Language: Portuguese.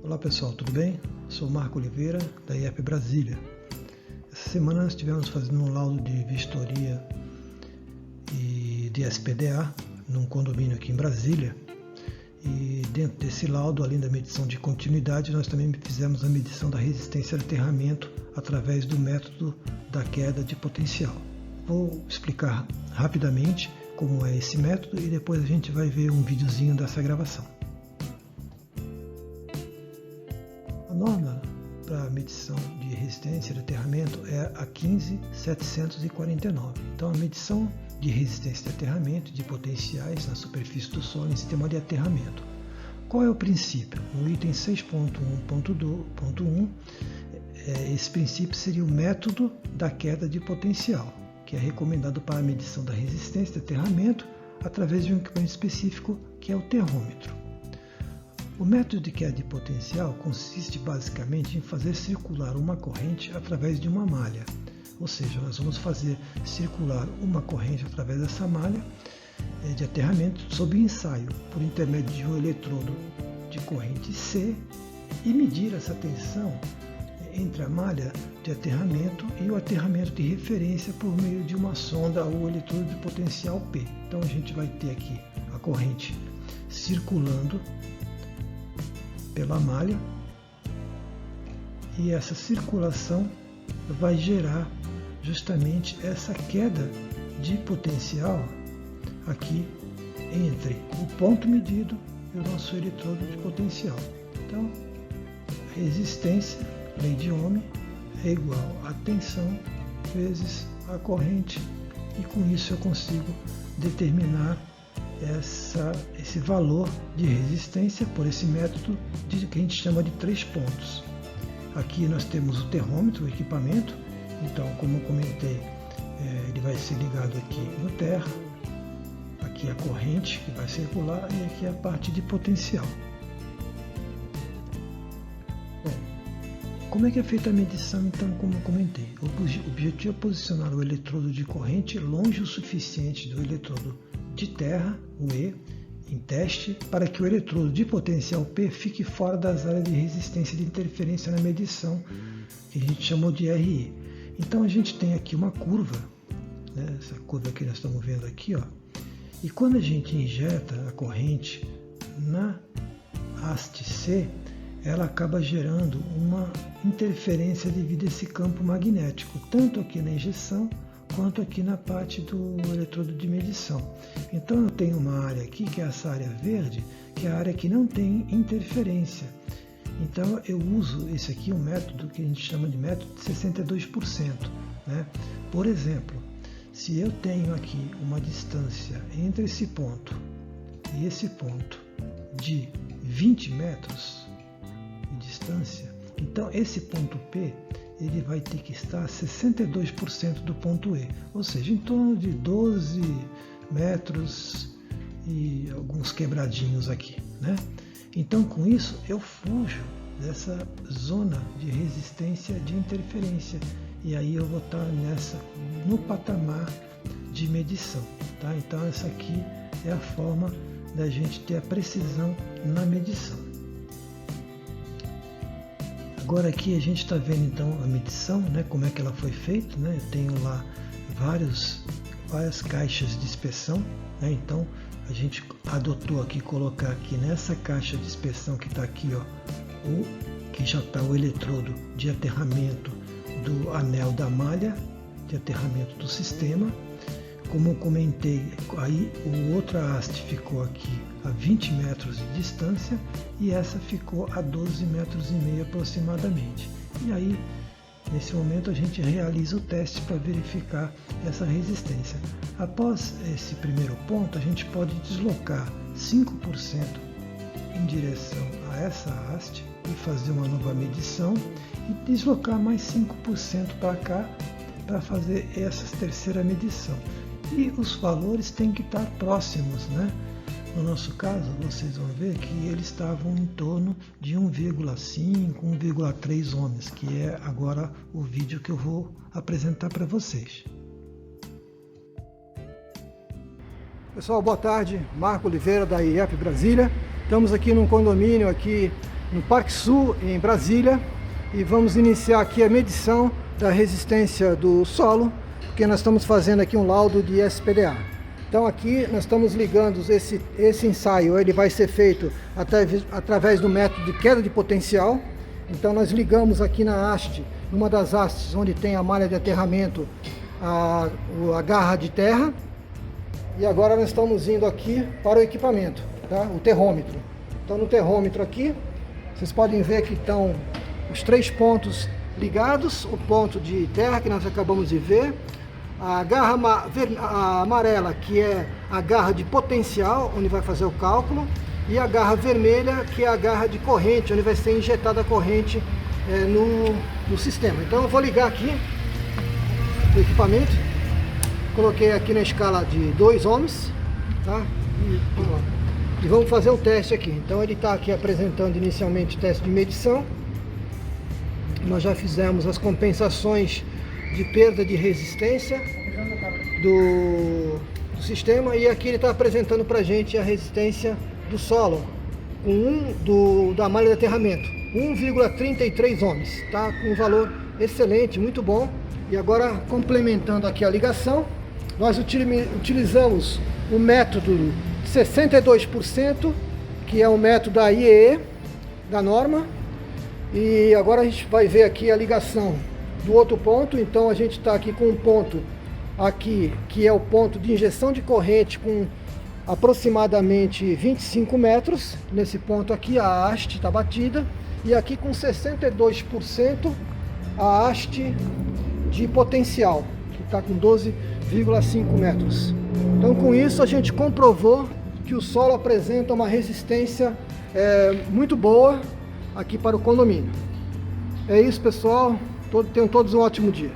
Olá pessoal, tudo bem? Sou Marco Oliveira, da IEP Brasília. Essa semana nós estivemos fazendo um laudo de vistoria e de SPDA num condomínio aqui em Brasília. E dentro desse laudo, além da medição de continuidade, nós também fizemos a medição da resistência de aterramento através do método da queda de potencial. Vou explicar rapidamente como é esse método e depois a gente vai ver um videozinho dessa gravação. A norma para a medição de resistência de aterramento é a 15749. Então, a medição de resistência de aterramento de potenciais na superfície do solo em sistema de aterramento. Qual é o princípio? No item 6.1.1, esse princípio seria o método da queda de potencial, que é recomendado para a medição da resistência de aterramento através de um equipamento específico, que é o terrômetro. O método de queda de potencial consiste basicamente em fazer circular uma corrente através de uma malha. Ou seja, nós vamos fazer circular uma corrente através dessa malha de aterramento sob ensaio, por intermédio de um eletrodo de corrente C, e medir essa tensão entre a malha de aterramento e o aterramento de referência por meio de uma sonda ou eletrodo de potencial P. Então a gente vai ter aqui a corrente circulando pela malha e essa circulação vai gerar justamente essa queda de potencial aqui entre o ponto medido e o nosso eletrodo de potencial. Então, a resistência, lei de Ohm, é igual a tensão vezes a corrente, e com isso eu consigo determinar esse valor de resistência por esse método que a gente chama de 3 pontos. Aqui nós temos o terrômetro, o equipamento. Então, como eu comentei, ele vai ser ligado aqui no terra, aqui a corrente que vai circular e aqui a parte de potencial. Bom, como é que é feita a medição então, como eu comentei? O objetivo é posicionar o eletrodo de corrente longe o suficiente do eletrodo de terra, o E, em teste, para que o eletrodo de potencial P fique fora das áreas de resistência de interferência na medição, que a gente chamou de RE. Então a gente tem aqui uma curva, né, essa curva que nós estamos vendo aqui, ó, e quando a gente injeta a corrente na haste C, ela acaba gerando uma interferência devido a esse campo magnético, tanto aqui na injeção quanto aqui na parte do eletrodo de medição. Então eu tenho uma área aqui, que é essa área verde, que é a área que não tem interferência. Então eu uso esse aqui, um método que a gente chama de método de 62%. Né? Por exemplo, se eu tenho aqui uma distância entre esse ponto e esse ponto de 20 metros de distância, então esse ponto P ele vai ter que estar a 62% do ponto E, ou seja, em torno de 12 metros e alguns quebradinhos aqui, né? Então, com isso, eu fujo dessa zona de resistência de interferência e aí eu vou estar no patamar de medição, tá? Então, essa aqui é a forma da gente ter a precisão na medição. Agora aqui a gente está vendo então a medição, né, como é que ela foi feita, né? Eu tenho lá várias caixas de inspeção, né? Então a gente adotou aqui colocar aqui nessa caixa de inspeção que está aqui, ó, que já está o eletrodo de aterramento do anel da malha de aterramento do sistema. Como eu comentei, aí o outra haste ficou aqui a 20 metros de distância e essa ficou a 12 metros e meio aproximadamente. E aí, nesse momento, a gente realiza o teste para verificar essa resistência. Após esse primeiro ponto, a gente pode deslocar 5% em direção a essa haste e fazer uma nova medição e deslocar mais 5% para cá para fazer essa terceira medição. E os valores têm que estar próximos, né? No nosso caso, vocês vão ver que eles estavam em torno de 1,5, 1,3 ohms, que é agora o vídeo que eu vou apresentar para vocês. Pessoal, boa tarde. Marco Oliveira, da IEP Brasília. Estamos aqui num condomínio aqui no Parque Sul, em Brasília, e vamos iniciar aqui a medição da resistência do solo, porque nós estamos fazendo aqui um laudo de SPDA. Então aqui nós estamos ligando esse ensaio, ele vai ser feito através do método de queda de potencial. Então nós ligamos aqui na haste, numa das hastes onde tem a malha de aterramento, a garra de terra. E agora nós estamos indo aqui para o equipamento, tá? O terrômetro. Então no terrômetro aqui, vocês podem ver que estão os 3 pontos ligados, o ponto de terra que nós acabamos de ver, a garra amarela, que é a garra de potencial, onde vai fazer o cálculo, e a garra vermelha, que é a garra de corrente, onde vai ser injetada a corrente no sistema. Então eu vou ligar aqui o equipamento. Coloquei aqui na escala de 2 ohms, tá? E vamos fazer um teste aqui. Então ele está aqui apresentando inicialmente o teste de medição. Nós já fizemos as compensações de perda de resistência do sistema, e aqui ele está apresentando para a gente a resistência do solo da malha de aterramento, 1,33 ohms, tá? Com um valor excelente, muito bom. E agora, complementando aqui a ligação, nós utilizamos o método 62%, que é o método da IEE, da norma. E agora a gente vai ver aqui a ligação do outro ponto. Então a gente está aqui com um ponto aqui, que é o ponto de injeção de corrente, com aproximadamente 25 metros. Nesse ponto aqui a haste está batida. E aqui com 62% a haste de potencial, que está com 12,5 metros. Então com isso a gente comprovou que o solo apresenta uma resistência muito boa aqui para o condomínio. É isso, pessoal. Tenham todos um ótimo dia.